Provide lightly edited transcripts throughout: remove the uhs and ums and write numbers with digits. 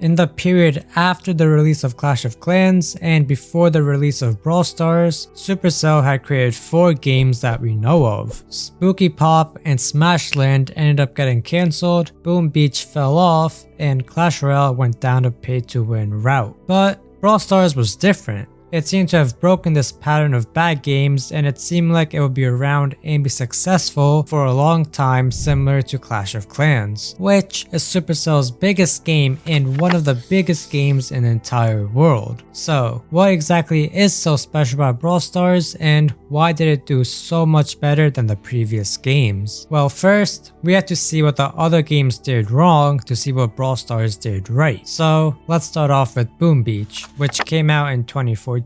In the period after the release of Clash of Clans and before the release of Brawl Stars, Supercell had created 4 games that we know of. Spooky Pop and Smashland ended up getting cancelled, Boom Beach fell off, and Clash Royale went down a pay-to-win route. But Brawl Stars was different. It seemed to have broken this pattern of bad games, and it seemed like it would be around and be successful for a long time, similar to Clash of Clans, which is Supercell's biggest game and one of the biggest games in the entire world. So what exactly is so special about Brawl Stars, and why did it do so much better than the previous games? Well, first, we have to see what the other games did wrong to see what Brawl Stars did right. So let's start off with Boom Beach, which came out in 2014,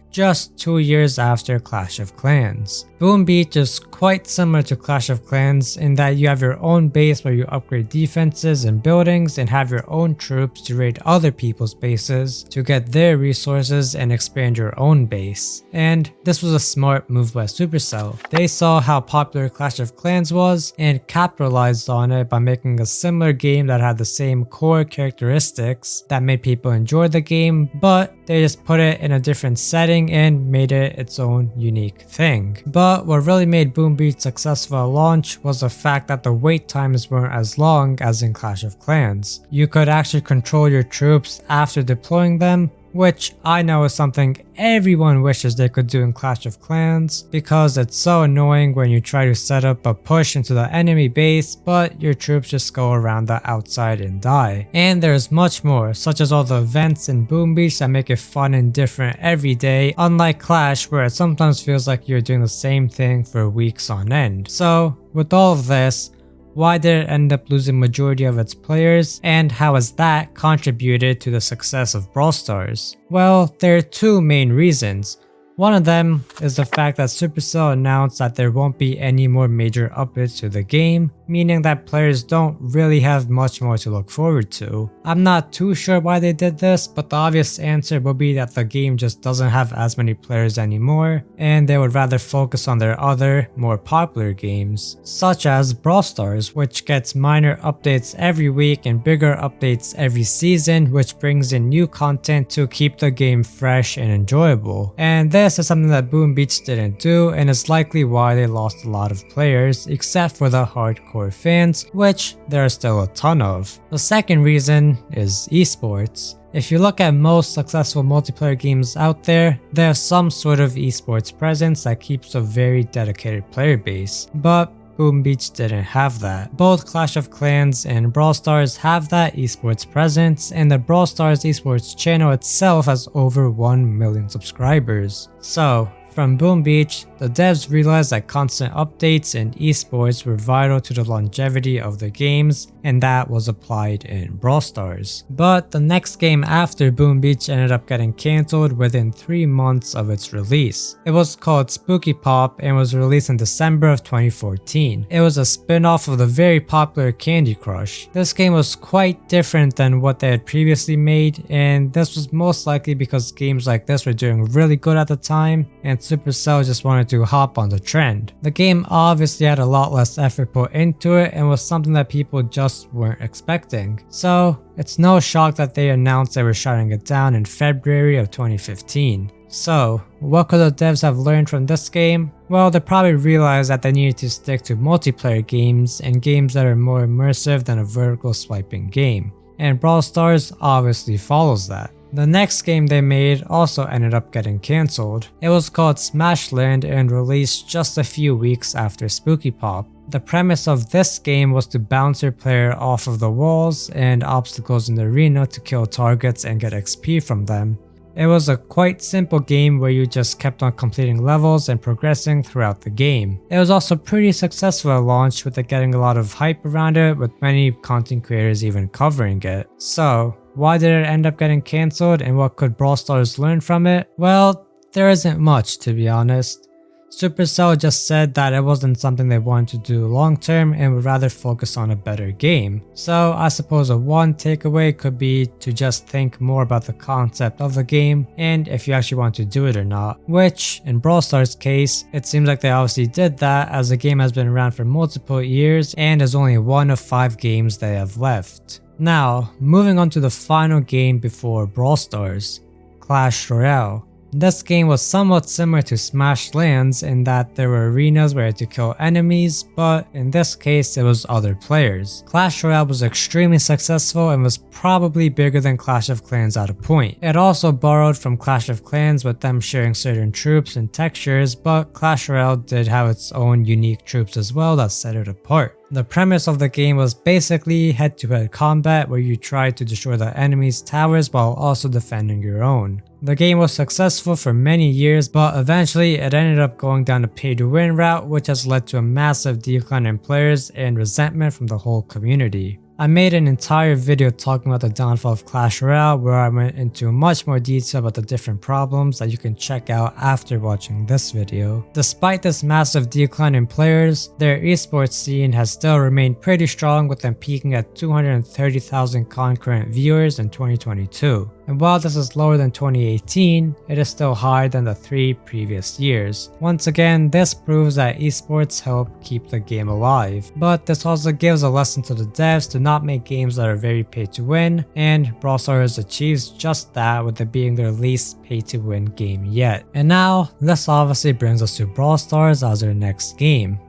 just 2 years after Clash of Clans. Boom Beach is quite similar to Clash of Clans in that you have your own base where you upgrade defenses and buildings and have your own troops to raid other people's bases to get their resources and expand your own base. And this was a smart move by Supercell. They saw how popular Clash of Clans was and capitalized on it by making a similar game that had the same core characteristics that made people enjoy the game, but they just put it in a different setting and made it its own unique thing. But what really made Boom Beach successful at launch was the fact that the wait times weren't as long as in Clash of Clans. You could actually control your troops after deploying them, which I know is something everyone wishes they could do in Clash of Clans, because it's so annoying when you try to set up a push into the enemy base but your troops just go around the outside and die. And there's much more, such as all the events in Boom Beach that make it fun and different every day, unlike Clash where it sometimes feels like you're doing the same thing for weeks on end. So with all of this, why did it end up losing majority of its players, and how has that contributed to the success of Brawl Stars? Well, there are 2 main reasons. One of them is the fact that Supercell announced that there won't be any more major updates to the game, meaning that players don't really have much more to look forward to. I'm not too sure why they did this, but the obvious answer would be that the game just doesn't have as many players anymore, and they would rather focus on their other, more popular games, such as Brawl Stars, which gets minor updates every week and bigger updates every season, which brings in new content to keep the game fresh and enjoyable. And this is something that Boom Beach didn't do, and is likely why they lost a lot of players, except for the hardcore fans, which there are still a ton of. The second reason is esports. If you look at most successful multiplayer games out there, they have some sort of esports presence that keeps a very dedicated player base, but Boom Beach didn't have that. Both Clash of Clans and Brawl Stars have that esports presence, and the Brawl Stars esports channel itself has over 1 million subscribers. So, from Boom Beach, the devs realized that constant updates in esports were vital to the longevity of the games, and that was applied in Brawl Stars. But the next game after Boom Beach ended up getting cancelled within 3 months of its release. It was called Spooky Pop and was released in December of 2014. It was a spin-off of the very popular Candy Crush. This game was quite different than what they had previously made, and this was most likely because games like this were doing really good at the time, and Supercell just wanted to hop on the trend. The game obviously had a lot less effort put into it and was something that people just weren't expecting. So it's no shock that they announced they were shutting it down in February of 2015. So what could the devs have learned from this game? Well, they probably realized that they needed to stick to multiplayer games and games that are more immersive than a vertical swiping game. And Brawl Stars obviously follows that. The next game they made also ended up getting cancelled. It was called Smashland and released just a few weeks after Spooky Pop. The premise of this game was to bounce your player off of the walls and obstacles in the arena to kill targets and get XP from them. It was a quite simple game where you just kept on completing levels and progressing throughout the game. It was also pretty successful at launch, with it getting a lot of hype around it, with many content creators even covering it. So, why did it end up getting cancelled, and what could Brawl Stars learn from it? Well, there isn't much, to be honest. Supercell just said that it wasn't something they wanted to do long term and would rather focus on a better game. So I suppose a one takeaway could be to just think more about the concept of the game and if you actually want to do it or not. Which, in Brawl Stars' case, it seems like they obviously did that, as the game has been around for multiple years and is only one of 5 games they have left. Now, moving on to the final game before Brawl Stars, Clash Royale. This game was somewhat similar to Smash Lands in that there were arenas where you had to kill enemies, but in this case it was other players. Clash Royale was extremely successful and was probably bigger than Clash of Clans at a point. It also borrowed from Clash of Clans with them sharing certain troops and textures, but Clash Royale did have its own unique troops as well that set it apart. The premise of the game was basically head-to-head combat where you tried to destroy the enemy's towers while also defending your own. The game was successful for many years, but eventually it ended up going down a pay-to-win route, which has led to a massive decline in players and resentment from the whole community. I made an entire video talking about the downfall of Clash Royale where I went into much more detail about the different problems that you can check out after watching this video. Despite this massive decline in players, their esports scene has still remained pretty strong with them peaking at 230,000 concurrent viewers in 2022. And while this is lower than 2018, it is still higher than the 3 previous years. Once again, this proves that esports help keep the game alive. But this also gives a lesson to the devs to not make games that are very pay to win, and Brawl Stars achieves just that with it being their least pay to win game yet. And now, this obviously brings us to Brawl Stars as their next game.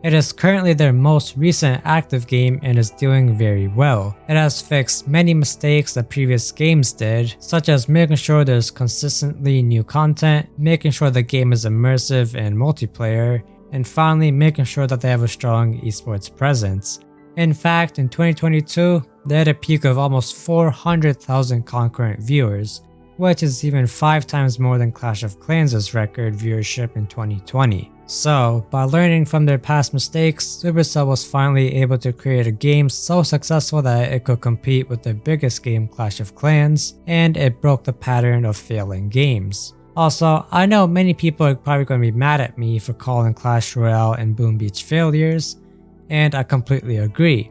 It is currently their most recent active game and is doing very well. It has fixed many mistakes that previous games did, such as making sure there's consistently new content, making sure the game is immersive and multiplayer, and finally making sure that they have a strong esports presence. In fact, in 2022, they had a peak of almost 400,000 concurrent viewers, which is even 5 times more than Clash of Clans' record viewership in 2020. So, by learning from their past mistakes, Supercell was finally able to create a game so successful that it could compete with their biggest game, Clash of Clans, and it broke the pattern of failing games. Also, I know many people are probably going to be mad at me for calling Clash Royale and Boom Beach failures, and I completely agree.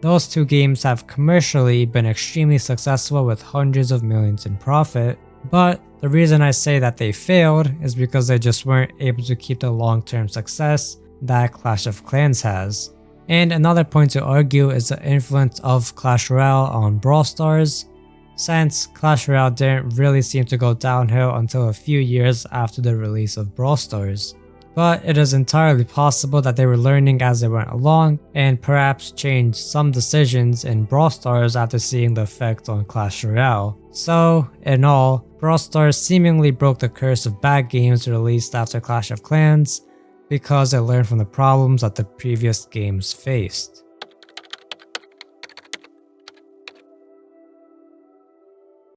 Those 2 games have commercially been extremely successful with hundreds of millions in profit, but the reason I say that they failed is because they just weren't able to keep the long-term success that Clash of Clans has. And another point to argue is the influence of Clash Royale on Brawl Stars, since Clash Royale didn't really seem to go downhill until a few years after the release of Brawl Stars. But it is entirely possible that they were learning as they went along and perhaps changed some decisions in Brawl Stars after seeing the effect on Clash Royale. So, in all, Brawl Stars seemingly broke the curse of bad games released after Clash of Clans because it learned from the problems that the previous games faced.